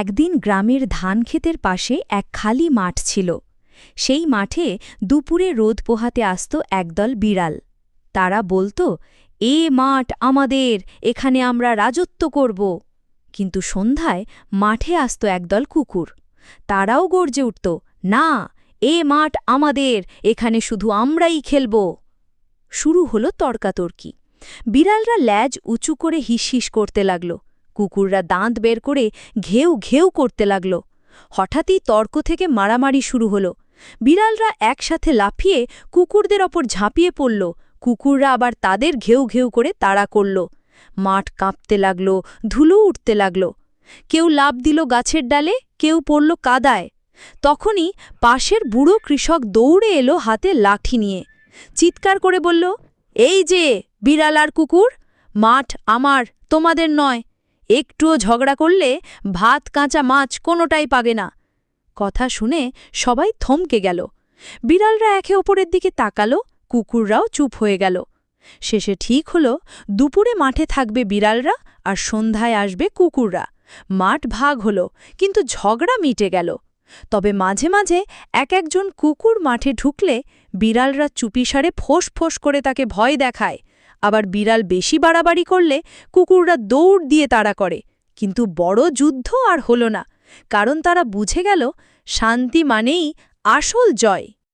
একদিন গ্রামের ধানক্ষেতের পাশে এক খালি মাঠ ছিল। সেই মাঠে দুপুরে রোদ পোহাতে আসত একদল বিড়াল। তারা বলতো, এ মাঠ আমাদের, এখানে আমরা রাজত্ব করব। কিন্তু সন্ধ্যায় মাঠে আসত একদল কুকুর। তারাও গর্জে উঠত, না, এ মাঠ আমাদের, এখানে শুধু আমরাই খেলব। শুরু হলো তর্কাতর্কি। বিড়ালরা ল্যাজ উঁচু করে হিসহিস করতে লাগল। কুকুররা দাঁত বের করে ঘেউ ঘেউ করতে লাগল। হঠাৎই তর্ক থেকে মারামারি শুরু হলো। বিড়ালরা একসাথে লাফিয়ে কুকুরদের ওপর ঝাঁপিয়ে পড়ল। কুকুররা আবার তাদের ঘেউ ঘেউ করে তাড়া করল। মাঠ কাঁপতে লাগল, ধুলো উঠতে লাগল। কেউ লাফ দিল গাছের ডালে, কেউ পড়ল কাদায়। তখনই পাশের বুড়ো কৃষক দৌড়ে এলো হাতে লাঠি নিয়ে। চিৎকার করে বলল, এই যে বিড়াল আর কুকুর, মাঠ আমার, তোমাদের নয়। একটুও ঝগড়া করলে ভাত কাঁচা মাছ কোনোটাই পাবে না। কথা শুনে সবাই থমকে গেল। বিড়ালরা একে অপরের দিকে তাকালো, কুকুররাও চুপ হয়ে গেল। শেষে ঠিক হলো, দুপুরে মাঠে থাকবে বিড়ালরা আর সন্ধ্যায় আসবে কুকুররা। মাঠ ভাগ হলো, কিন্তু ঝগড়া মিটে গেল। তবে মাঝে মাঝে একজন কুকুর মাঠে ঢুকলে বিড়ালরা চুপিসারে ফোঁস ফোঁস করে তাকে ভয় দেখায়। আবার বিড়াল বেশি বাড়াবাড়ি করলে কুকুররা দৌড় দিয়ে তাড়া করে। কিন্তু বড় যুদ্ধ আর হলো না, কারণ তারা বুঝে গেল শান্তি মানেই আসল জয়।